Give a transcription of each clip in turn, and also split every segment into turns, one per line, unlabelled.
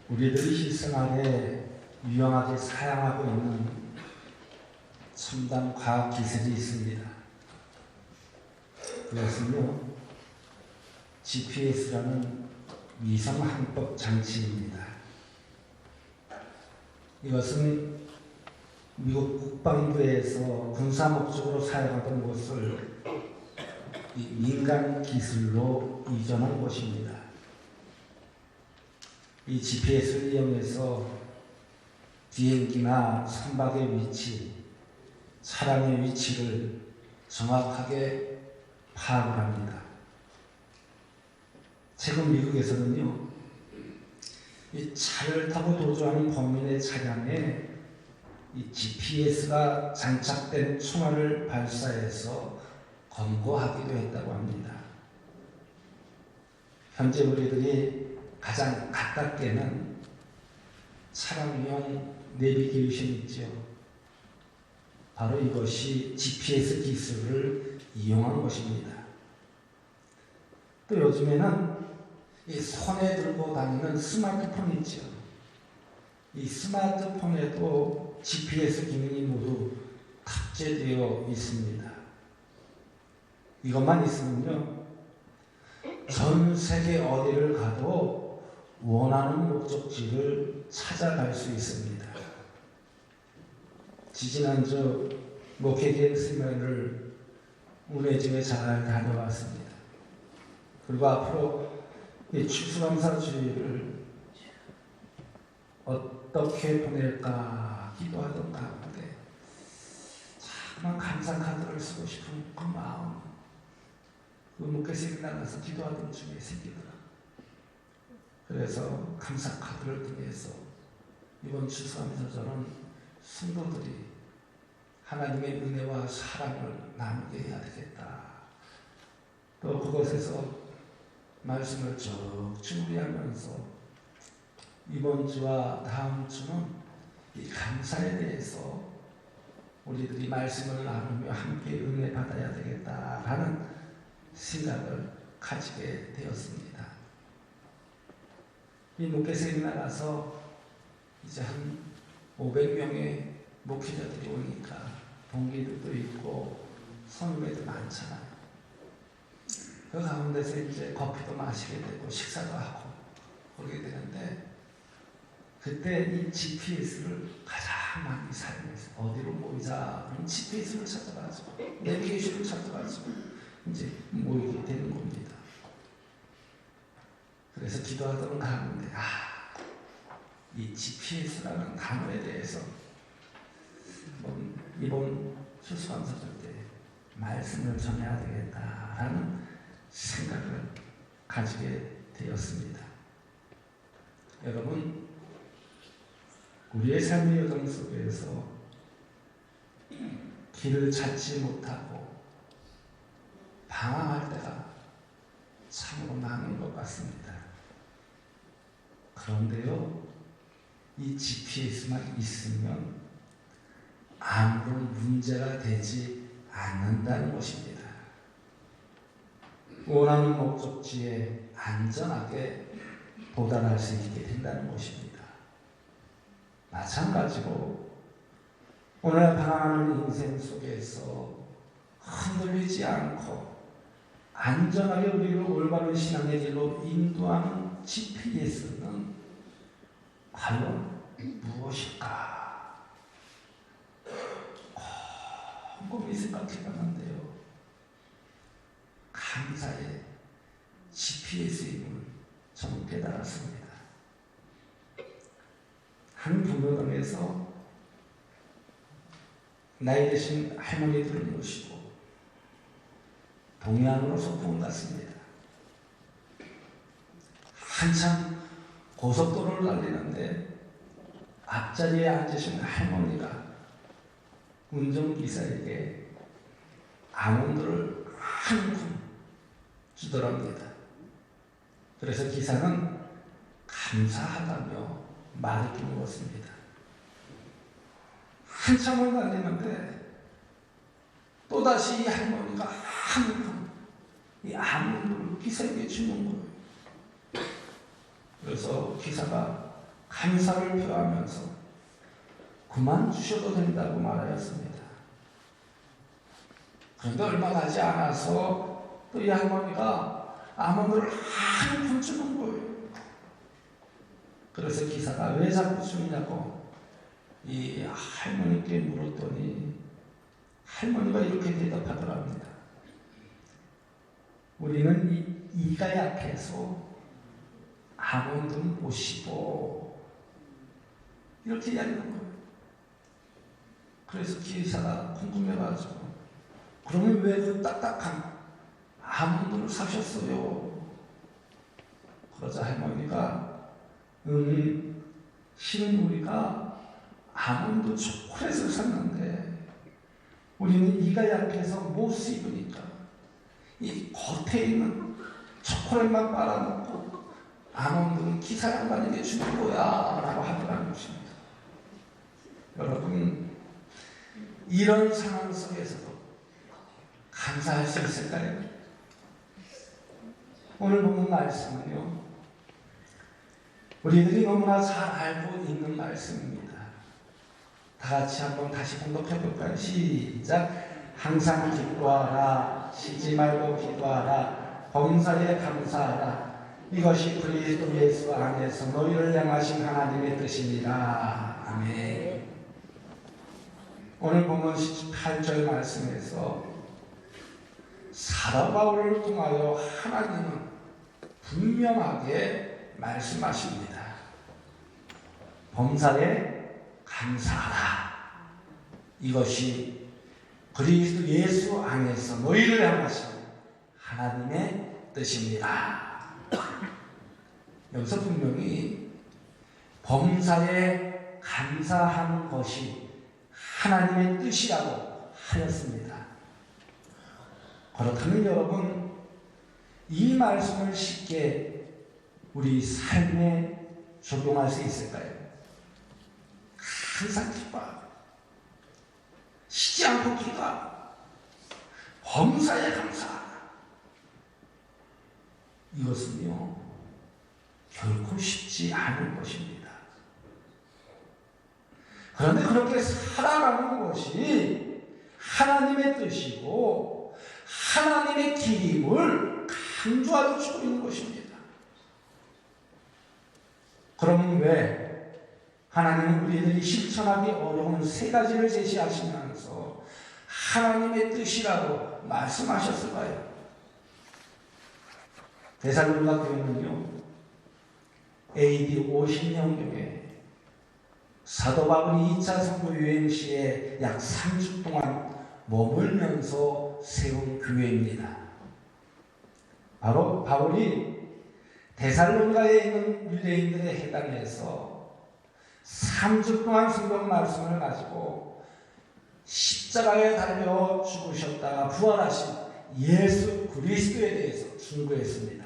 우리들이 실생활에 유용하게 사용하고 있는 첨단 과학 기술이 있습니다. 그것은요, GPS라는 위성 항법 장치입니다. 이것은 미국 국방부에서 군사 목적으로 사용하던 것을 민간 기술로 이전한 것입니다. 이 GPS를 이용해서 비행기나 선박의 위치, 차량의 위치를 정확하게 파악을 합니다. 최근 미국에서는요, 이 차를 타고 도주하는 범인의 차량에 이 GPS가 장착된 총알을 발사해서 검거하기도 했다고 합니다. 현재 우리들이 가장 가깝게는 차량용 내비게이션 있죠. 바로 이것이 GPS 기술을 이용한 것입니다. 또 요즘에는 이 손에 들고 다니는 스마트폰 있죠. 이 스마트폰에도 GPS 기능이 모두 탑재되어 있습니다. 이것만 있으면요, 전 세계 어디를 가도 원하는 목적지를 찾아갈 수 있습니다. 지지난주 목회계 세미나를 운해중에 잘 다녀왔습니다. 그리고 앞으로 이 추수감사주의를 어떻게 보낼까 기도하던 가운데 자꾸만 감사카드를 쓰고 싶은 그 마음, 그 목회생이 나가서 기도하던 중에 생기더라. 그래서 감사카드를 통해서 이번 추수감사절은 성도들이 하나님의 은혜와 사랑을 나누게 해야 되겠다. 또 그곳에서 말씀을 쭉 준비하면서 이번 주와 다음 주는 이 감사에 대해서 우리들이 말씀을 나누며 함께 은혜 받아야 되겠다라는 생각을 가지게 되었습니다. 이 목회생이 나가서 이제 한 500명의 목회자들이 오니까 동기들도 있고 선후배도 많잖아요. 그 가운데서 이제 커피도 마시게 되고 식사도 하고 그러게 되는데, 그때 이 GPS를 가장 많이 사용해서 어디로 모이자 그럼 GPS를 찾아가지고 내비게이션을 찾아가지고 이제 모이게 되는 겁니다. 그래서 기도하던 가운데 이 GPS라는 단어에 대해서 이번 추수감사절 때 말씀을 전해야 되겠다라는 생각을 가지게 되었습니다. 여러분, 우리의 삶의 여정 속에서 길을 찾지 못하고 방황할 때가 참으로 많은 것 같습니다. 그런데요, 이 GPS만 있으면 아무런 문제가 되지 않는다는 것입니다. 원하는 목적지에 안전하게 도달할 수 있게 된다는 것입니다. 마찬가지로 오늘 방황하는 인생 속에서 흔들리지 않고 안전하게 우리를 올바른 신앙의 길로 인도하는 GPS는 과연 무엇일까? 곰곰이 생각해봤는데요, 감사의 GPS임을 저는 깨달았습니다. 한 부모동에서 나이 드신 할머니들을 모시고 동해안으로 소풍을 갔습니다. 한참 고속도로를 달리는데 앞자리에 앉으신 할머니가 운전기사에게 아몬드를 한 줌 주더랍니다. 그래서 기사는 감사하다며 말을 끊었습니다. 한참을 달리는데 또다시 이 할머니가 한 줌 이 아몬드를 기사에게 주는 거예요. 그래서 기사가 감사를 표하면서 그만 주셔도 된다고 말하였습니다. 그런데 얼마 나지 않아서 또 이 할머니가 아몬드를 한 푼 주는 거예요. 그래서 기사가 왜 자꾸 주냐고 이 할머니께 물었더니 할머니가 이렇게 대답하더랍니다. 우리는 이가 약해서 아몬드는 못 씹어. 이렇게 이야기하는 거예요. 그래서 기사가 궁금해가지고 그러면 왜 그 딱딱한 아몬드를 사셨어요? 그러자 할머니가 실은 우리가 아몬드 초콜릿을 샀는데 우리는 이가 약해서 못 씹으니까 이 겉에 있는 초콜릿만 빨아먹고 아몬드는 기사 양반에게 주는 거야 라고 하더라는 것입니다. 여러분, 이런 상황 속에서도 감사할 수 있을까요? 오늘 보는 말씀은요, 우리들이 너무나 잘 알고 있는 말씀입니다. 다 같이 한번 다시 봉독해 볼까요? 시작. 항상 기도하라. 쉬지 말고 기도하라. 범사에 감사하라. 이것이 그리스도 예수 안에서 너희를 향하신 하나님의 뜻이니라. 아멘. 오늘 본문 18절 말씀에서 사도 바울을 통하여 하나님은 분명하게 말씀하십니다. 범사에 감사하라. 이것이 그리스도 예수 안에서 너희를 향하신 하나님의 뜻입니다. 여기서 분명히 범사에 감사하는 것이 하나님의 뜻이라고 하였습니다. 그렇다면 여러분, 이 말씀을 쉽게 우리 삶에 적용할 수 있을까요? 항상 기도하고 쉬지 않고 기도하고 범사에 감사하라. 이것은요 결코 쉽지 않은 것입니다. 그런데 그렇게 살아가는 것이 하나님의 뜻이고 하나님의 길임을 강조하여 주고 있는 것입니다. 그럼 왜 하나님은 우리들이 실천하기 어려운 세 가지를 제시하시면서 하나님의 뜻이라고 말씀하셨을까요? 데살로니가 교회는요, AD 50년경에 사도 바울이 2차 선교 여행 시에 약 3주 동안 머물면서 세운 교회입니다. 바로 바울이 데살로니가에 있는 유대인들에 해당해서 3주 동안 성경 말씀을 가지고 십자가에 달려 죽으셨다가 부활하신 예수 그리스도에 대해서 중보했습니다.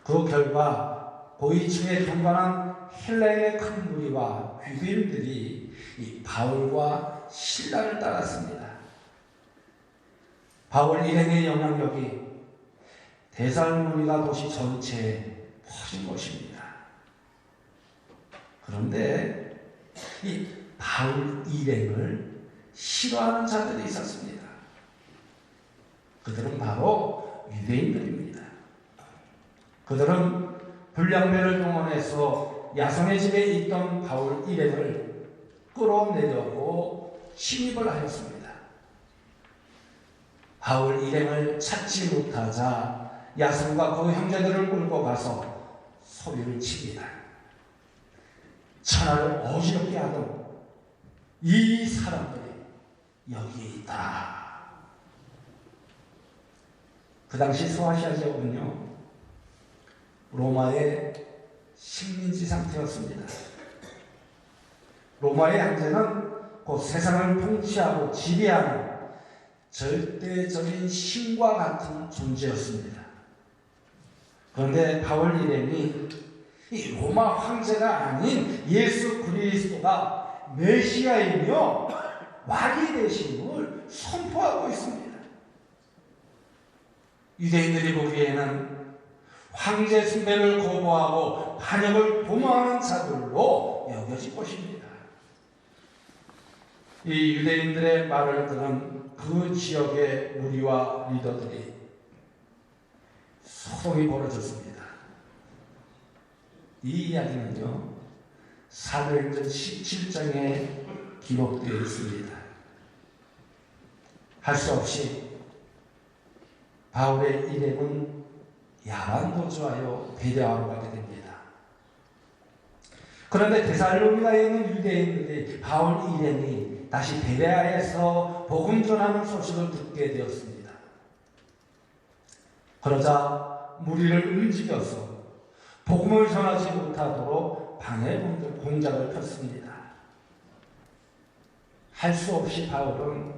그 결과 고위층에 동반한 헬라인의 큰 무리와 유대인들이 이 바울과 신라를 따랐습니다. 바울 일행의 영향력이 데살로니가 도시 전체에 퍼진 것입니다. 그런데 이 바울 일행을 싫어하는 자들이 있었습니다. 그들은 바로 유대인들입니다. 그들은 불량배를 동원해서 야손의 집에 있던 바울 일행을 끌어내려고 침입을 하였습니다. 바울 일행을 찾지 못하자 야손과 그 형제들을 끌고 가서 소리를 칩니다. 천하를 어지럽게 하던 이 사람들이 여기에 있다. 그 당시 소아시아 지역은요, 로마의 식민지 상태였습니다. 로마의 황제는 곧 세상을 통치하고 지배하는 절대적인 신과 같은 존재였습니다. 그런데 바울 일행이 이 로마 황제가 아닌 예수 그리스도가 메시아이며 왕이 되심을 선포하고 있습니다. 유대인들이 보기에는 황제 숭배를 거부하고 반역을 도모하는 자들로 여겨질 것입니다. 이 유대인들의 말을 들은 그 지역의 무리와 리더들이 소동이 벌어졌습니다. 이 이야기는요, 사도행전 17장에 기록되어 있습니다. 할 수 없이 바울의 일행은 야반도주하여 베레아로 가게 됩니다. 그런데 데살로니가에 있는 유대인들이 바울 일행이 다시 베레아에서 복음 전하는 소식을 듣게 되었습니다. 그러자 무리를 움직여서 복음을 전하지 못하도록 방해 공작을 폈습니다. 할 수 없이 바울은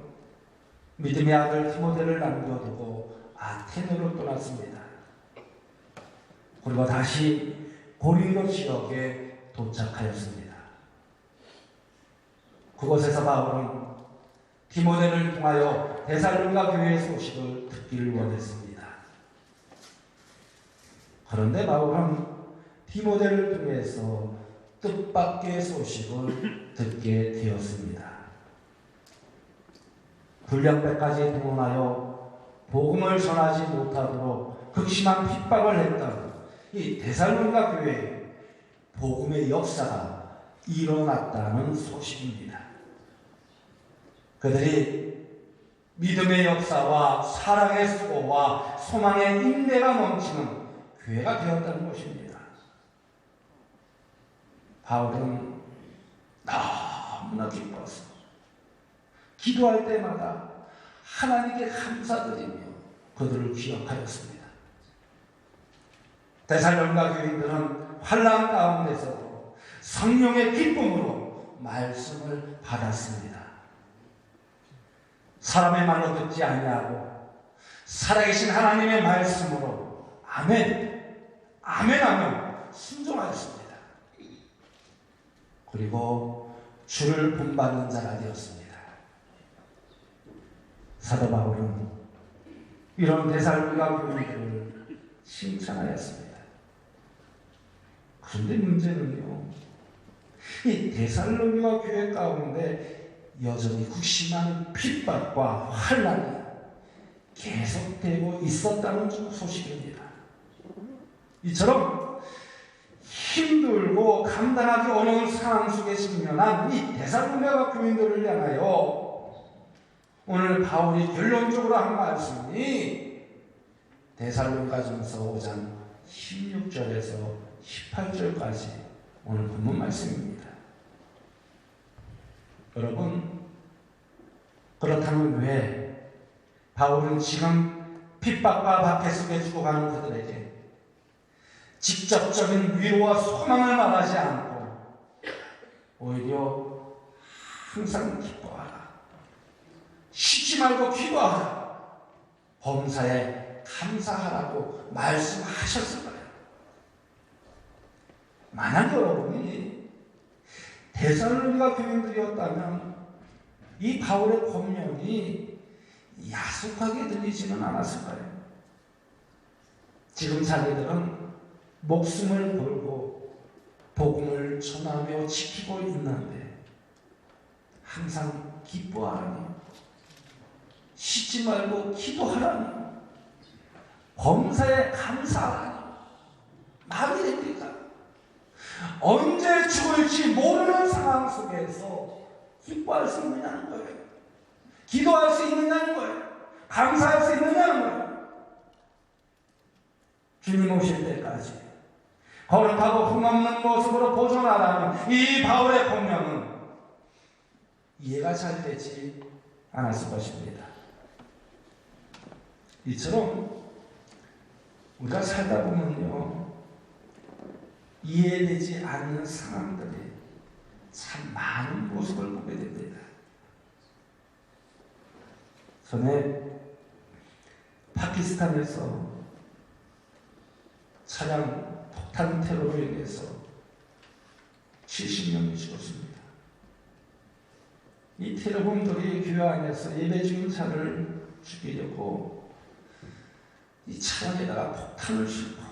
믿음의 아들 디모데를 남겨두고 아테네로 떠났습니다. 그리고 다시 고린도 지역에 도착하였습니다. 그곳에서 바울은 디모데를 통하여 데살로니가 교회의 소식을 듣기를 원했습니다. 그런데 바울은 디모데를 통해서 뜻밖의 소식을 듣게 되었습니다. 불량배까지 동원하여 복음을 전하지 못하도록 극심한 핍박을 했던 이 데살로니가 교회에 복음의 역사가 일어났다는 소식입니다. 그들이 믿음의 역사와 사랑의 수고와 소망의 인내가 넘치는 교회가 되었다는 것입니다. 바울은 너무나 기뻤습니다. 기도할 때마다 하나님께 감사드리며 그들을 기억하였습니다. 데살로니가 교인들은 환난 가운데서도 성령의 기쁨으로 말씀을 받았습니다. 사람의 말로 듣지 아니하고 살아계신 하나님의 말씀으로 아멘, 아멘 하며 순종하였습니다. 그리고 주를 본받는 자가 되었습니다. 사도 바울은 이런 데살로니가 교인들을 칭찬하였습니다. 그런데 문제는요, 이 데살로니가 교회 가운데 여전히 극심한 핍박과 환난이 계속되고 있었다는 소식입니다. 이처럼 힘들고 감당하기 어려운 상황 속에 직면한 이 데살로니가 교인들을 향하여 오늘 바울이 결론적으로 한 말씀이 데살로니가전서 5장 16절에서 18절까지 오늘 본문 말씀입니다. 여러분, 그렇다면 왜 바울은 지금 핍박과 박해 속에 죽어가는 그들에게 직접적인 위로와 소망을 말하지 않고 오히려 항상 기뻐하라, 쉬지 말고 기도하라, 범사에 감사하라고 말씀하셨을까요? 만약 여러분이 데살로니가 교인들이었다면 이 바울의 권면이 야속하게 들리지는 않았을까요? 지금 자기들은 목숨을 걸고 복음을 전하며 지키고 있는데 항상 기뻐하라니, 쉬지 말고 기도하라니, 범사에 감사하라니 말이 됩니까? 언제 죽을지 모르는 상황 속에서 기뻐할 수 있느냐는 거예요. 기도할 수 있느냐는 거예요. 감사할 수 있느냐는 거예요. 주님 오실 때까지 거룩하고 흠없는 모습으로 보존하라는 이 바울의 권면은 이해가 잘 되지 않았을 것입니다. 이처럼 우리가 살다 보면요, 이해되지 않는 상황들이 참 많은 모습을 보게 됩니다. 전에 파키스탄에서 차량 폭탄 테러로 인해서 70명이 죽었습니다. 이 테러범들이 교회 안에서 예배 중인 자를 죽이려고 이 차량에다가 폭탄을 싣고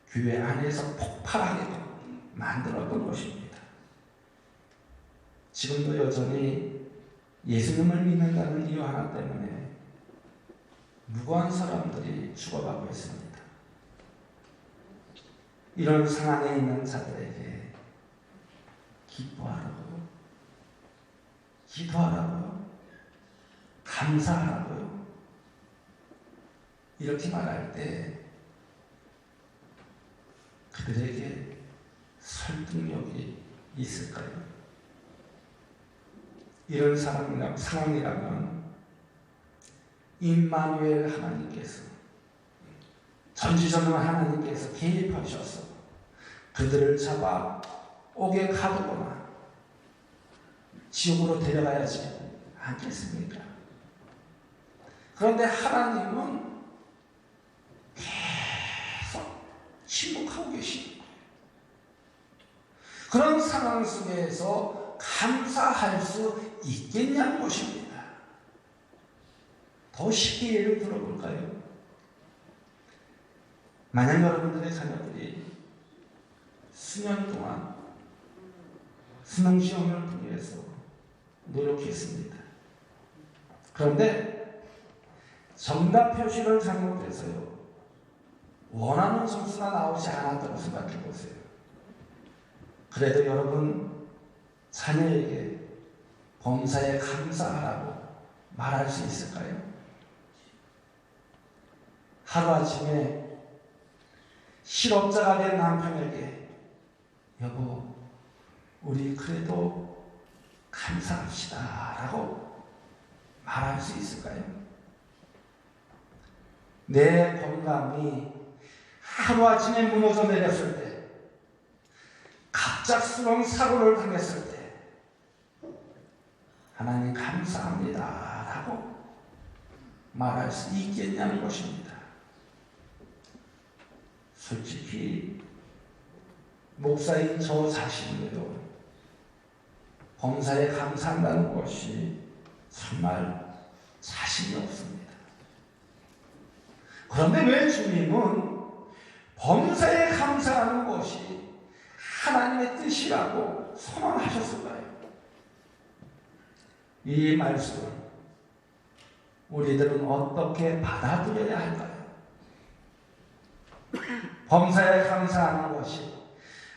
교회 안에서 폭발하게끔 만들었던 것입니다. 지금도 여전히 예수님을 믿는다는 이유 하나 때문에 무고한 사람들이 죽어가고 있습니다. 이런 상황에 있는 자들에게 기뻐하라고요, 기도하라고요, 감사하라고요, 이렇게 말할 때 그들에게 설득력이 있을까요? 이런 상황이라면 임마누엘 하나님께서, 전지전능 하나님께서 개입하셔서 그들을 잡아 옥에 가두거나 지옥으로 데려가야지 않겠습니까? 그런데 하나님은 계속 침묵하고 계십니다. 그런 상황 속에서 감사할 수 있겠냐는 것입니다. 더 쉽게 예를 들어볼까요? 만약 여러분들의 자녀들이 수년 동안 수능시험을 보기 위해서 노력했습니다. 그런데 정답 표시를 잘못해서요, 원하는 점수가 나오지 않았다고 생각해 보세요. 그래도 여러분 자녀에게 범사에 감사하라고 말할 수 있을까요? 하루아침에 실업자가 된 남편에게 여보, 우리 그래도 감사합시다 라고 말할 수 있을까요? 내 건강이 하루아침에 무너져 내렸을 때, 갑작스러운 사고를 당했을 때 하나님 감사합니다 라고 말할 수 있겠냐는 것입니다. 솔직히 목사인 저 자신도 범사에 감사한다는 것이 정말 자신이 없습니다. 그런데 왜 주님은 범사에 감사하는 것이 하나님의 뜻이라고 선언하셨을까요? 이 말씀을 우리들은 어떻게 받아들여야 할까요? 범사에 감사하는 것이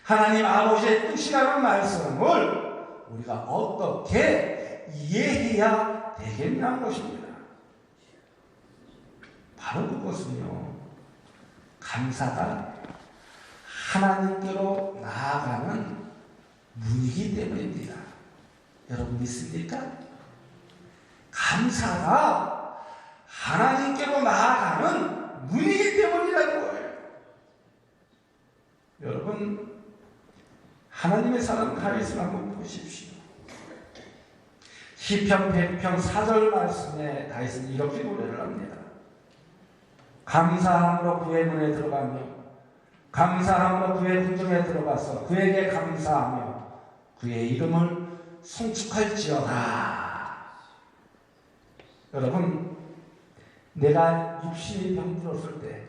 하나님 아버지의 뜻이라는 말씀을 우리가 어떻게 이해해야 되겠냐는 것입니다. 바로 그것은요, 감사가 하나님께로 나아가는 문이기 때문입니다. 여러분 믿습니까? 감사가 하나님께로 나아가는 문이기 때문이라는 거예요. 여러분, 하나님의 사랑 가리스를 한번 보십시오. 시편 100편 4절 말씀에 다윗은 이렇게 노래를 합니다. 감사함으로 그의 문에 들어가며 감사함으로 그의 궁정에 들어가서 그에게 감사하며 그의 이름을 송축할지어다. 여러분, 내가 육신이 병들었을 때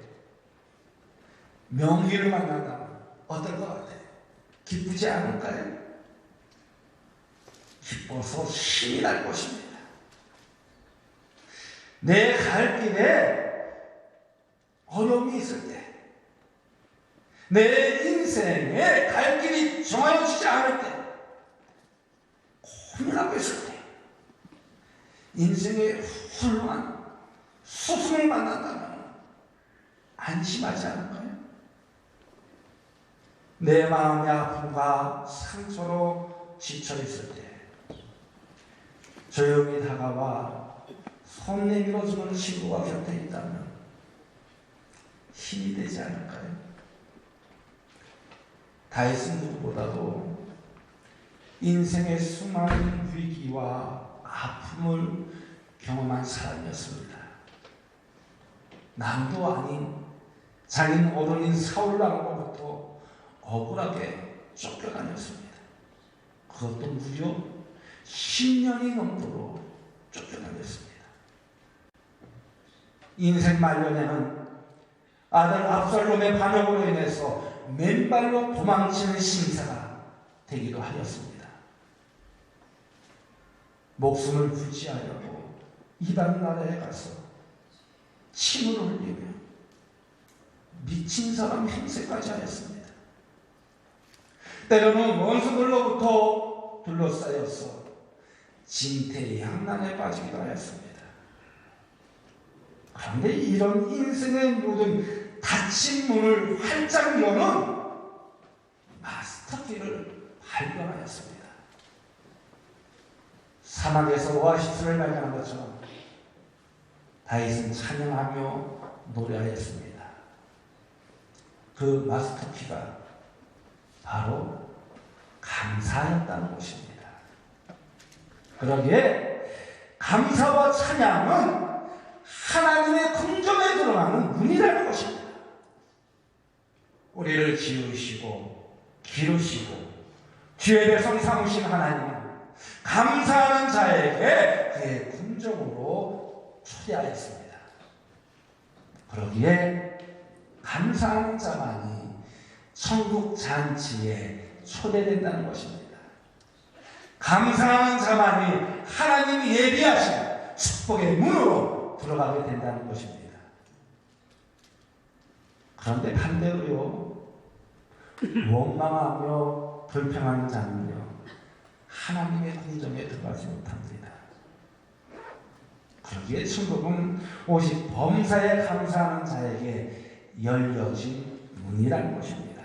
명의를 만난다면 어떨 것 같아요? 기쁘지 않을까요? 기뻐서 힘이 날 것입니다. 내 갈 길에 어려움이 있을 때, 내 인생에 갈 길이 정해지지 않을 때, 고민하고 있을 때, 인생의 훌륭한 스승을 만난다면 안심하지 않을까요? 내 마음의 아픔과 상처로 지쳐있을 때 조용히 다가와 손 내밀어주는 친구가 곁에 있다면 힘이 되지 않을까요? 다윗은 누구보다도 인생의 수많은 위기와 아픔을 경험한 사람이었습니다. 남도 아닌 자기는 어른인 사울왕으로부터 억울하게 쫓겨다녔습니다. 그것도 무려 10년이 넘도록 쫓겨다녔습니다. 인생 말년에는 아들 압살롬의 반역으로 인해서 맨발로 도망치는 신사가 되기도 하였습니다. 목숨을 구치하려고 이방 나라에 가서 침을 흘리며 미친 사람 행세까지 하였습니다. 때로는 원수들로부터 둘러싸여서 진퇴양난에 빠지기도 하였습니다. 그런데 이런 인생의 모든 닫힌 문을 활짝 여는 마스터키를 발견하였습니다. 사막에서 오아시스를 발견한 것처럼 다윗은 찬양하며 노래하였습니다. 그 마스터키가 바로 감사였다는 것입니다. 그러기에 감사와 찬양은 하나님의 긍정에 들어가는 문이라는 것입니다. 우리를 지으시고 기르시고 주의 백성 삼으신 하나님은 감사하는 자에게 그의 긍정으로 초대하였습니다. 그러기에 감사하는 자만이 천국 잔치에 초대된다는 것입니다. 감사하는 자만이 하나님이 예비하신 축복의 문으로 들어가게 된다는 것입니다. 그런데 반대로요, 원망하며 불평하는 자는요, 하나님의 긍정에 들어가지 못합니다. 그러기에 천국은 오직 범사에 감사하는 자에게 열려진 문이라는 것입니다.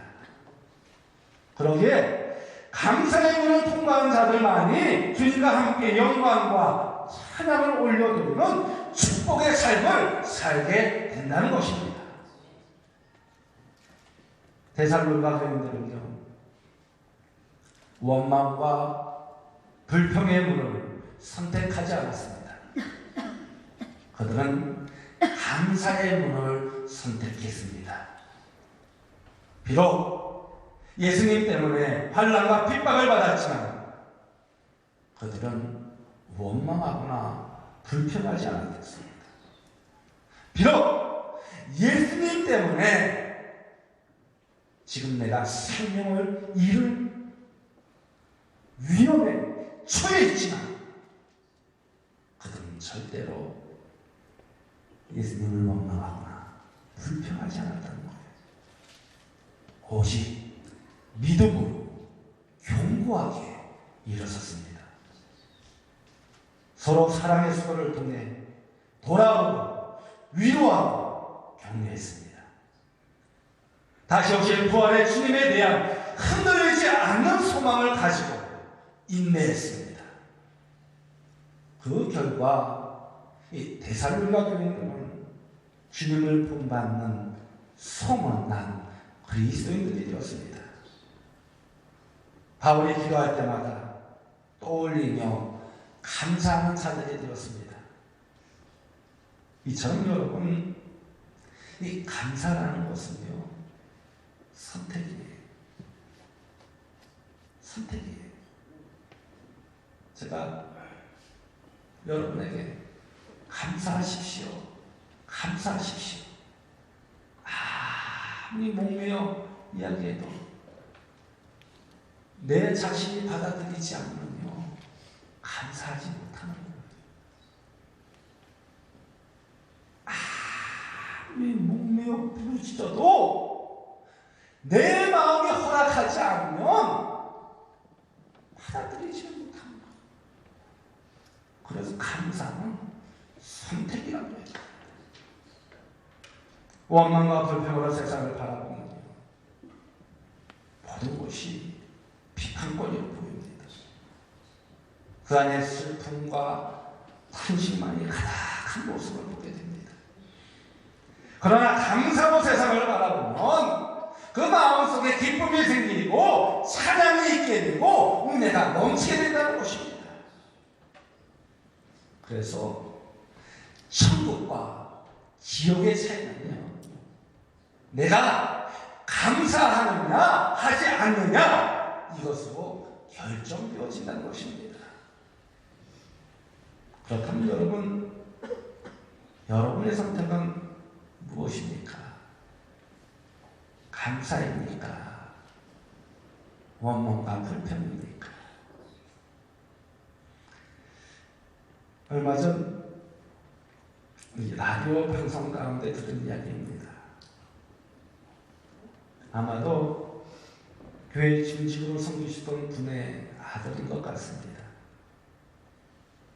그러기에 감사의 문을 통과한 자들만이 주님과 함께 영광과 찬양을 올려드리는 축복의 삶을 살게 된다는 것입니다. 데살로니가 교인들은요, 원망과 불평의 문을 선택하지 않았습니다. 그들은 감사의 문을 선택했습니다. 비록 예수님 때문에 환난과 핍박을 받았지만 그들은 원망하거나 불평하지 않았습니다. 비록 예수님 때문에 지금 내가 생명을 잃을 위험에 처해 있지만 그들은 절대로 예수님을 원망하거나 불평하지 않았다는 거예요. 오직 믿음으로 견고하게 일어섰습니다. 서로 사랑의 수고를 통해 돌아오고 위로하고 격려했습니다. 다시 오실 부활의 주님에 대한 흔들리지 않는 소망을 가지고 인내했습니다. 그 결과 이 데살로니가 교인들은 주님을 본받는 소문난 그리스도인들이 되었습니다. 바울이 기도할 때마다 떠올리며 감사하는 자들이 되었습니다. 이처럼 여러분, 이 감사라는 것은요, 선택이에요. 선택이에요. 제가 여러분에게 감사하십시오. 감사하십시오. 아무리 목매어 이야기해도 내 자신이 받아들이지 않으면요, 감사하지 못하는 거예요. 아무리 목매어 부르짖어도 내 마음이 허락하지 않으면 받아들이지 못합니다. 그래서 감사는 선택이라고 해요. 원망과 불평으로 세상을 바라보면 모든 것이 비판거리로 보입니다. 그 안에 슬픔과 탄식만이 가득한 모습을 보게 됩니다. 그러나 감사로 세상을 바라보면 그 마음속에 기쁨이 생기고 찬양이 있게 되고 은혜가 넘치게 된다는 것입니다. 그래서 천국과 지옥의 차이는요, 내가 감사하느냐 하지 않느냐 이것으로 결정되어진다는 것입니다. 그렇다면 여러분의 선택은 무엇입니까? 감사입니까? 원망과 불평입니까? 얼마 전 라디오 방송 가운데 들은 이야기입니다. 아마도 교회 중직으로 섬기시던 분의 아들인 것 같습니다.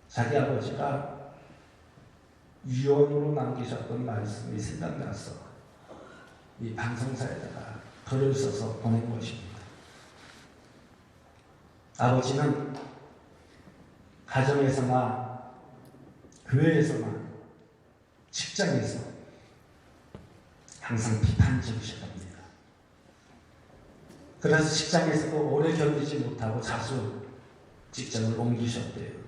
자기 아버지가 유언으로 남기셨던 말씀이 생각나서 이 방송사에다가 글을 써서 보낸 것입니다. 아버지는 가정에서나 교회에서나 직장에서 항상 비판적이셨답니다. 그래서 직장에서도 오래 견디지 못하고 자주 직장을 옮기셨대요.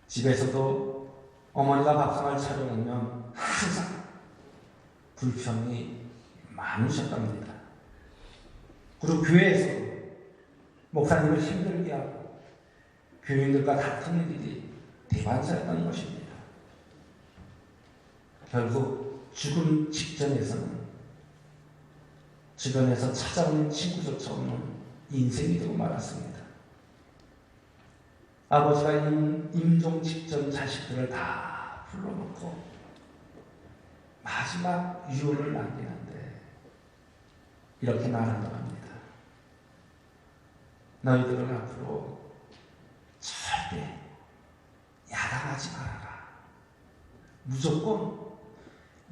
집에서도 어머니가 밥상을 차려놓으면 항상 불평이 많으셨답니다. 그리고 교회에서도 목사님을 힘들게 하고 교인들과 다투는 일이 대반사였던 것입니다. 결국 죽음 직전에서는 주변에서 찾아오는 친구조차 없는 인생이 되고 말았습니다. 아버지가 임종 직전 자식들을 다 불러놓고 마지막 유언을 남기는데 이렇게 말한다고 합니다. 너희들은 앞으로 절대 야당하지 말아라. 무조건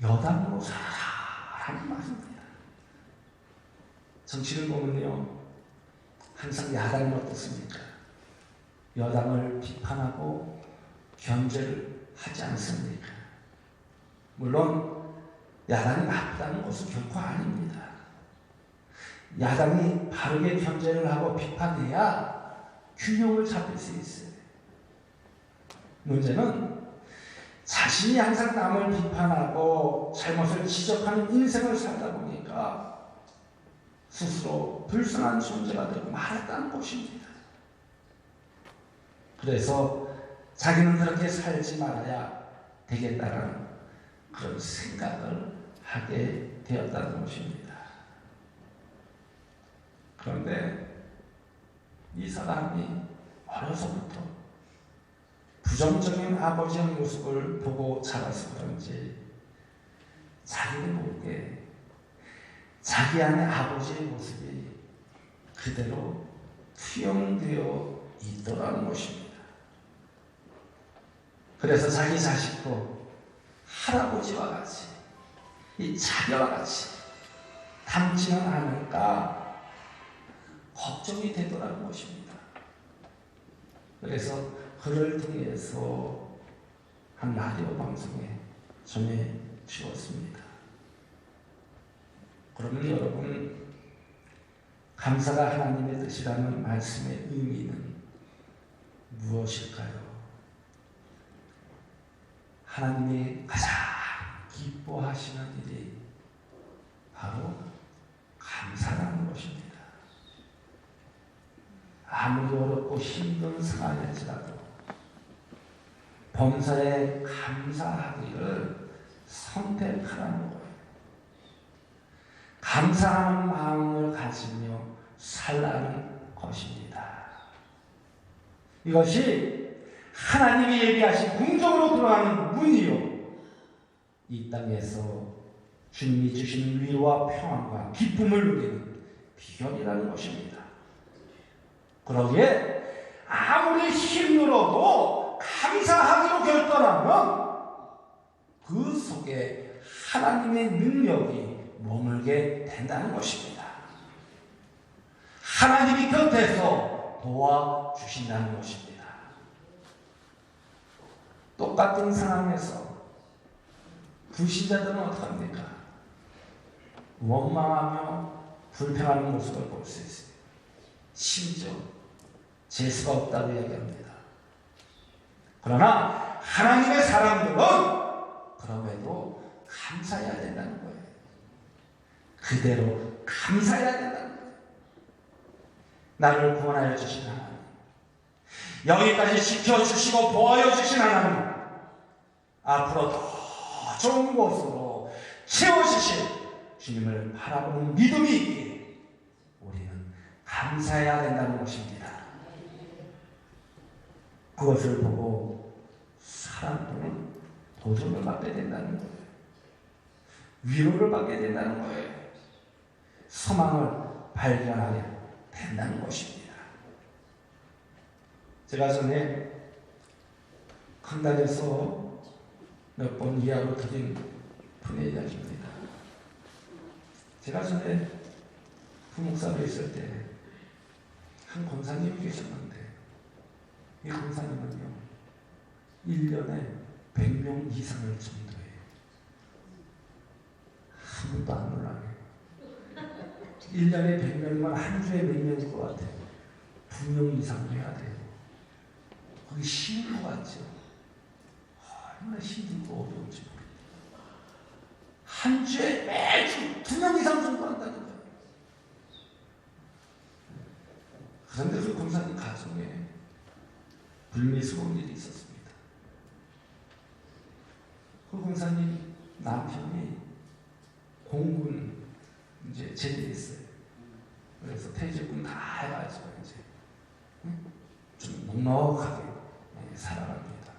여당으로 살아라 라는 말입니다. 정치를 보면요, 항상 야당이 어떻습니까? 여당을 비판하고 견제를 하지 않습니까? 물론 야당이 나쁘다는 것은 결코 아닙니다. 야당이 바르게 견제를 하고 비판해야 균형을 잡을 수 있어요. 문제는 자신이 항상 남을 비판하고 잘못을 지적하는 인생을 살다 보니까 스스로 불쌍한 존재가 되고 말았다는 것입니다. 그래서 자기는 그렇게 살지 말아야 되겠다는 그런 생각을 하게 되었다는 것입니다. 그런데 이 사람이 어려서부터 부정적인 아버지의 모습을 보고 자라서 그런지 자기도 모르게 자기 안에 아버지의 모습이 그대로 투영되어 있더라는 것입니다. 그래서 자기 자식도 할아버지와 같이 이 자기와 같이 닮지는 않을까 걱정이 되더라는 것입니다. 그래서 그를 통해서 한 라디오 방송에 전해 주었습니다. 그러면 여러분, 감사가 하나님의 뜻이라는 말씀의 의미는 무엇일까요? 하나님이 가장 기뻐하시는 일이 바로 감사라는 것입니다. 아무리 어렵고 힘든 상황일지라도 범사에 감사하기를 선택하라는 거예요. 감사하는 마음을 가지며 살라는 것입니다. 이것이 하나님이 예비하신 궁정으로 들어가는 문이요, 이 땅에서 주님이 주신 위로와 평안과 기쁨을 누리는 비결이라는 것입니다. 그러기에 아무리 힘들어도 감사하기로 결단하면 그 속에 하나님의 능력이 머물게 된다는 것입니다. 하나님이 곁에서 도와주신다는 것입니다. 똑같은 상황에서 불신자들은 어떡합니까? 원망하며 불평하는 모습을 볼 수 있어요. 심지어 재수가 없다고 이야기합니다. 그러나 하나님의 사람들은 그럼에도 감사해야 된다는 거예요. 그대로 감사해야 된다는 거예요. 나를 구원하여 주신 하나님, 여기까지 지켜주시고 보호하여 주신 하나님, 앞으로 더 좋은 곳으로 채워주실 주님을 바라보는 믿음이 있기에 우리는 감사해야 된다는 것입니다. 그것을 보고 사람들은 도전을 받게 된다는 거예요. 위로를 받게 된다는 거예요. 소망을 발견하게 된다는 것입니다. 제가 전에 강단에서 몇 번 이야기를 드린 분의 이야기입니다. 제가 전에 부목사로 있을 때 한 권사님이 계셨는데 이 권사님은요 1년에 100명 이상을 전도해요. 한 번도 안 놀라요. 1년에 100명이면 한 주에 몇 명일 것 같아요. 2명 이상 해야 돼요. 거기 쉬운 것 같죠? 얼마나 힘들고 어려운지 모릅니다. 한 주에 매주 2명 이상 전도한다는 거예요. 그런데 그 권사님 가정에 불미스러운 일이 있었습니다. 그 권사님 남편이 공군 이제 제대했어요. 그래서 퇴직금 다 해가지고 이제 좀 넉넉하게 살아갑니다.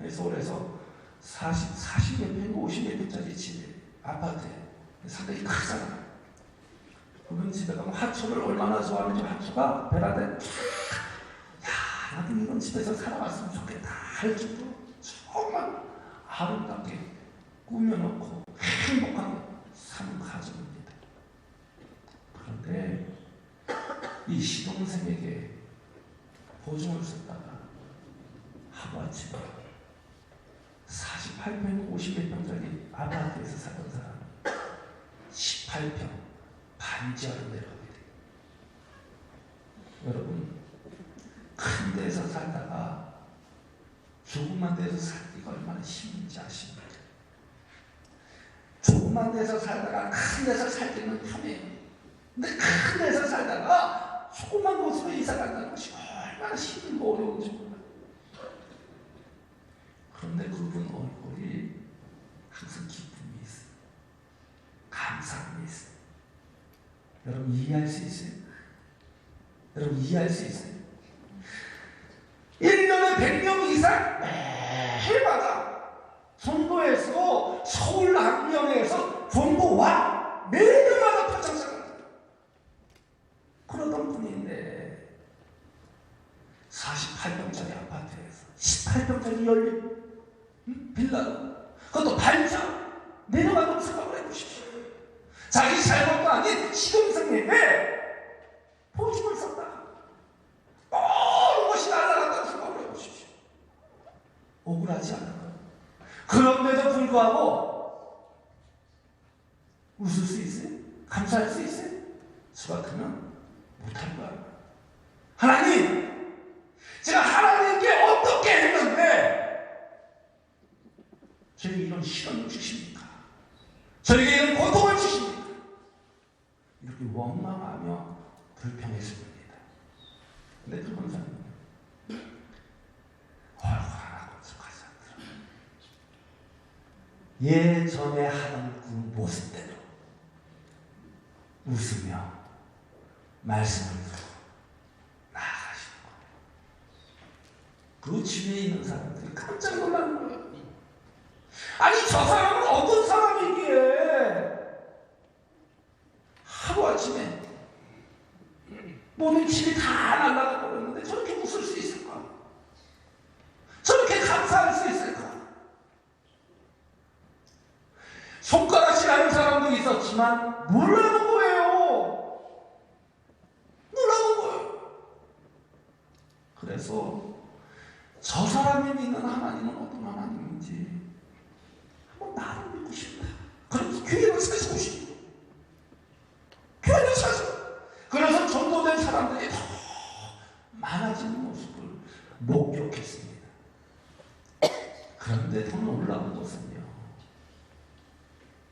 서울에서 40몇 평, 50몇 평짜리 집에 아파트에 상당히 크잖아요. 그런 집에 가면 화초를 얼마나 좋아하는지 화초가 베란다에 야 나도 이런 집에서 살아왔으면 좋겠다 할 정도로 정말 아름답게 꾸며놓고 행복하게 사는 가정입니다. 그런데 이 시동생에게 보증을 썼다가 하루아침에 48평, 50몇 평짜리 아파트에서 살던 사람 18평 반지하로 내려가게 돼요. 여러분 큰 데서 살다가 조그만 데서 살기가 얼마나 힘든지 아십니까? 조그만 데서 살다가 큰 데서 살기는 편해요. 근데 큰 데서 살다가 조그만 곳으로 이사 간다는 것이 얼마나 힘들고 어려운지 몰라요. 그런데 그분 얼굴이 항상 기쁨이 있어요. 감사함이 있어요. 여러분 이해할 수 있어요? 여러분 이해할 수 있어요? 1년에 100명 이상 매해마다 전도에서 서울 안면에서 전도 와 매년마다 표창장을 그러던 분인데 48평짜리 아파트에서 18평짜리 열린 빌라 그것도 반지하 내려가는 생각을 해보십시오. 자기 잘못도 아닌 시동생에게 보증을 썼다가 모든 것이 날아간다는 생각을 해보십시오. 억울하지 않을까요? 그런데도 불구하고 웃을 수 있어요? 감사할 수 있어요? 저 같으면 못할 거야. 하나님, 제가 하나님께 어떻게 했는데 저에게 이런 시련을 주십니까? 저에게 이런 고통을 주십니까? 이렇게 원망하며 불평했습니다. 근데 그 권사님은 하나도 척하지 않더라. 예전에 하던 그 모습대로 웃으며 말씀을 듣고 나아가시는 거예요. 그 주위에 있는 사람들이 깜짝 놀라는 거예요. 아니 저 사람은 어떤 사람이기에 하루아침에 모든 집이 다 날아가 버렸는데 저렇게 웃을 수 있을까? 저렇게 감사할 수 있을까? 손가락질하는 사람도 있었지만 놀라는 거예요. 놀라는 거예요. 그래서 저 사람이 믿는 하나님은 어떤 하나님인지 한번 나를 믿고 싶다. 그래서 교회를 사시고 싶다. 교회를 사시고 그래서 전도된 사람들이 더 많아지는 모습을 목격했습니다. 그런데 더 놀라운 것은요.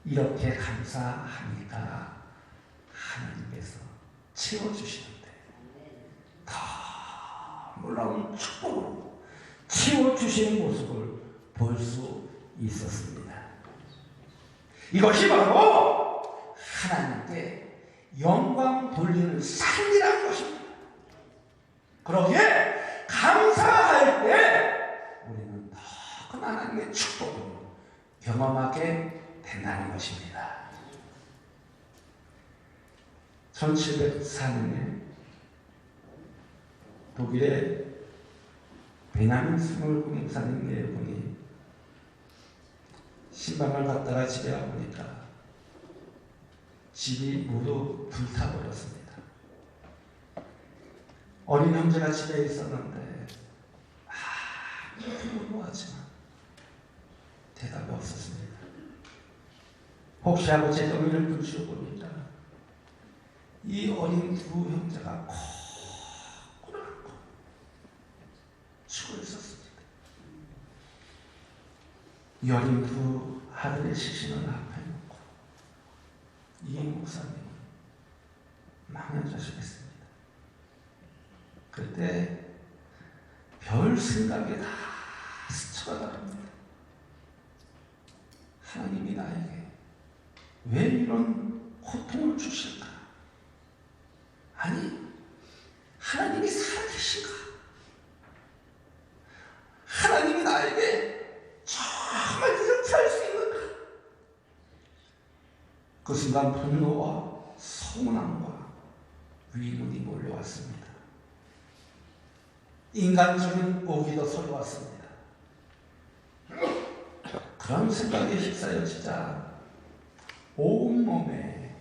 이렇게 감사하니까 하나님께서 채워주시는데 더 놀라운 축복으로 채워주시는 모습을 볼 수 있었습니다. 이것이 바로 하나님께 영광 돌리는 삶이라는 것입니다. 그러기에 감사할 때 우리는 더 큰 하나님의 축복을 경험하게 된다는 것입니다. 1704년에 독일의 베냐민 스몰크 목사님의 분이 신방을 갖다가 집에 와보니까 집이 모두 불타버렸습니다. 어린 형제가 집에 있었는데 아무도 하지만 대답이 없었습니다. 혹시 하고 제 동의를 부르시고 보니까 이 어린 두 형제가 거꾸로 앉고 죽어 있었습니다. 이 어린 두 아들의 시신을 앞에 놓고 이 목사님은 망연자실했습니다. 그때 별 생각이 다 스쳐가 나갑니다. 하나님이 나에게 왜 이런 고통을 주실까? 아니, 하나님이 살아계신가? 하나님이 나에게 정말 이렇게 할 수 있는가? 그 순간 분노와 서운함과 위문이 몰려왔습니다. 인간적인 오기도 쏠려왔습니다. 그런 생각에 휩싸여지자 온몸에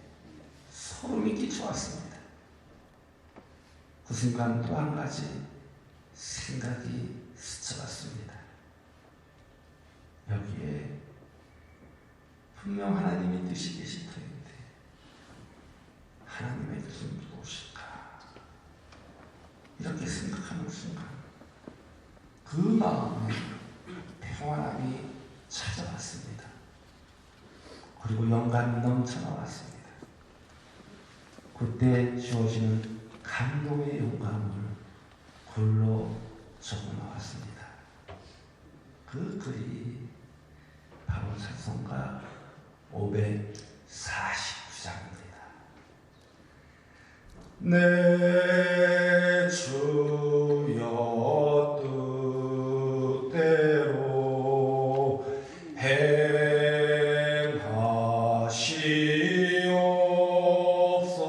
소름이 끼쳐왔습니다. 그 순간 또 한 가지 생각이 스쳐갔습니다. 여기에 분명 하나님의 뜻이 계실 터인데 하나님의 뜻은 무엇일까? 이렇게 생각하는 순간 그 마음에 평안함이 찾아왔습니다. 그리고 영감이 넘쳐나왔습니다. 그때 주어지는 감동의 영감을 글로 적어 나왔습니다. 그 글이 바로 찬송가 549장입니다. 내 주여 뜻대로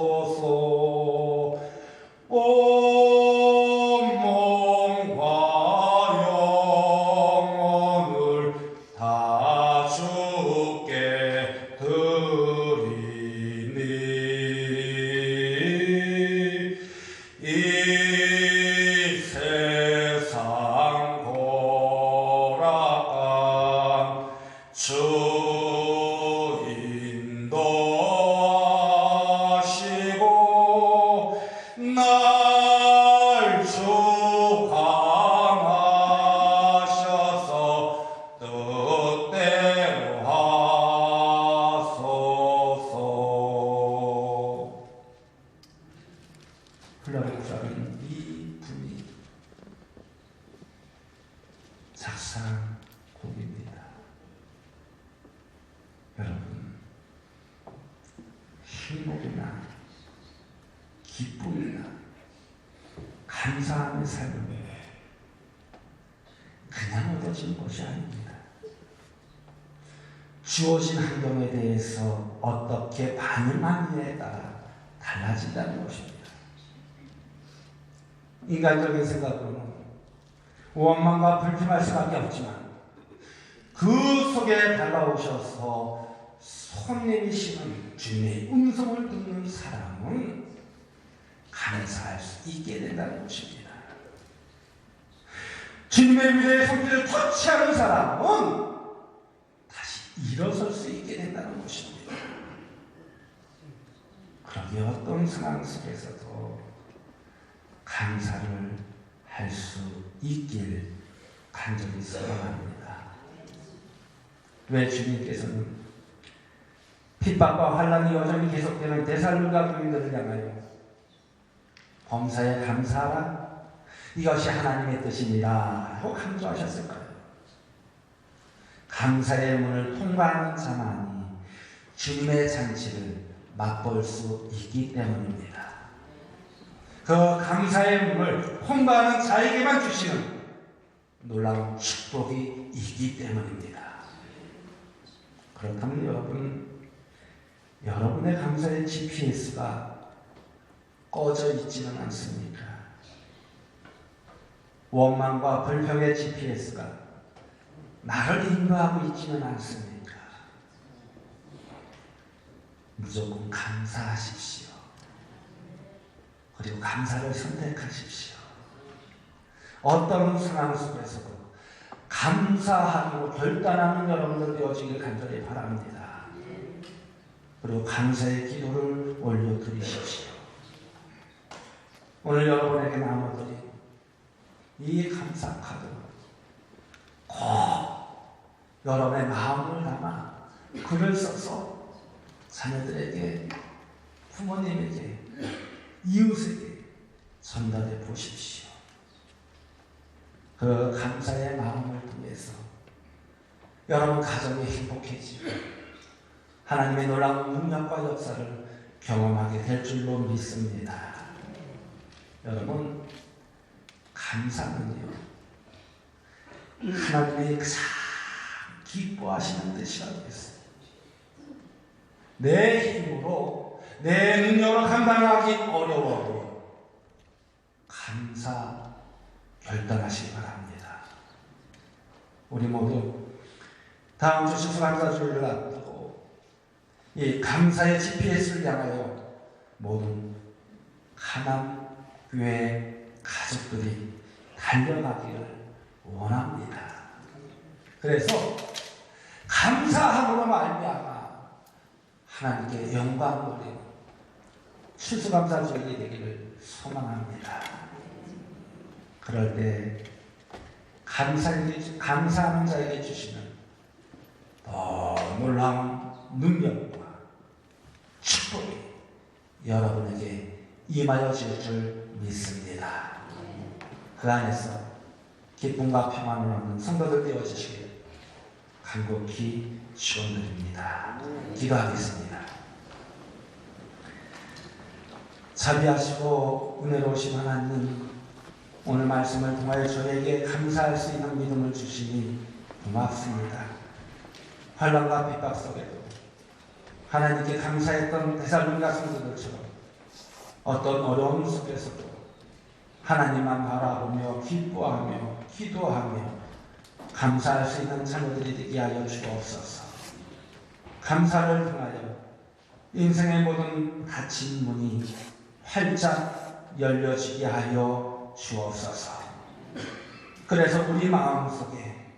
행하시옵소서. 온 몸과 영혼을 다 주께 드리니 이 세상 고락한 주 인도하시고 날 주관하셔서 뜻대로 하소서. 흘러가는 이 분이 작사한 곡입니다. 여러분, 행복이나 기쁨이나 감사함의 삶은 그냥 얻어지는 것이 아닙니다. 주어진 환경에 대해서 어떻게 반응하느냐에 따라 달라진다는 것입니다. 인간적인 생각으로는 원망과 불평할 수밖에 없지만 그 속에 다가오셔서 손님이시는 주님의 음성을 듣는 사람은 감사할 수 있게 된다는 것입니다. 주님의 위대의 손길을 터치하는 사람은 다시 일어설 수 있게 된다는 것입니다. 그러기에 어떤 상황 속에서도 감사를 할 수 있길 간절히 소원합니다. 왜 주님께서는 핍박과 환난이 여전히 계속되는 데살로니가 교인들을 향하여 범사에 감사하라, 이것이 하나님의 뜻입니다 라고 강조하셨을까요? 감사의 문을 통과하는 자만이 주님의 잔치를 맛볼 수 있기 때문입니다. 그 감사의 문을 통과하는 자에게만 주시는 놀라운 축복이 있기 때문입니다. 그렇다면 여러분의 감사의 GPS가 꺼져 있지는 않습니까? 원망과 불평의 GPS가 나를 인도하고 있지는 않습니까? 무조건 감사하십시오. 그리고 감사를 선택하십시오. 어떤 상황 속에서도 감사하기로 결단하는 여러분들 되어지길 간절히 바랍니다. 그리고 감사의 기도를 올려드리십시오. 오늘 여러분에게 나눠드린 이 감사 카드 꼭 여러분의 마음을 담아 글을 써서 자녀들에게, 부모님에게, 이웃에게 전달해 보십시오. 그 감사의 마음을 통해서 여러분 가정이 행복해지고 하나님의 놀라운 능력과 역사를 경험하게 될 줄로 믿습니다. 여러분, 감사는요, 하나님이 가장 기뻐하시는 뜻이라고 했어요. 내 힘으로, 내 능력으로 감당하기 어려워도 감사 결단하시기 바랍니다. 우리 모두 다음 주 추수감사주일을 앞두고 이 감사의 GPS를 향하여 모든 하남교회 가족들이 달려가기를 원합니다. 그래서 감사함으로 말미암아 하나님께 영광 돌리는 추수감사주일이 되기를 소망합니다. 그럴 때 감사하는 자에게 주시는 더 놀라운 능력과 축복이 여러분에게 임하여 질 줄 믿습니다. 그 안에서 기쁨과 평안을 얻는 성도들 되어주시길 간곡히 축원드립니다. 기도하겠습니다. 자비하시고 은혜로우신 하나님, 오늘 말씀을 통하여 저에게 감사할 수 있는 믿음을 주시니 고맙습니다. 환난과 핍박 속에도 하나님께 감사했던 데살로니가 성도들처럼 어떤 어려움 속에서도 하나님만 바라보며 기뻐하며 기도하며 감사할 수 있는 자녀들이 되게 하여 주옵소서. 감사를 통하여 인생의 모든 닫힌 문이 활짝 열려지게 하여 주옵소서. 그래서 우리 마음속에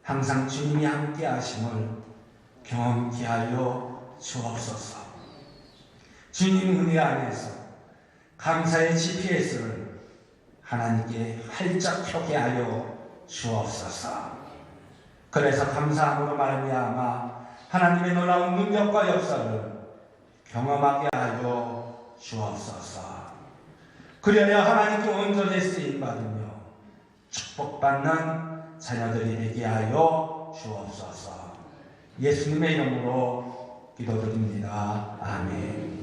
항상 주님이 함께 하심을 경험케 하여 주옵소서. 주님 은혜 안에서 감사의 GPS를 하나님께 활짝 펴게 하여 주옵소서. 그래서 감사함으로 말미암아 하나님의 놀라운 능력과 역사를 경험하게 하여 주옵소서. 그래야 하나님께 온전히 쓰임받으며 축복받는 자녀들이 되게 하여 주옵소서. 예수님의 이름으로 기도드립니다. 아멘.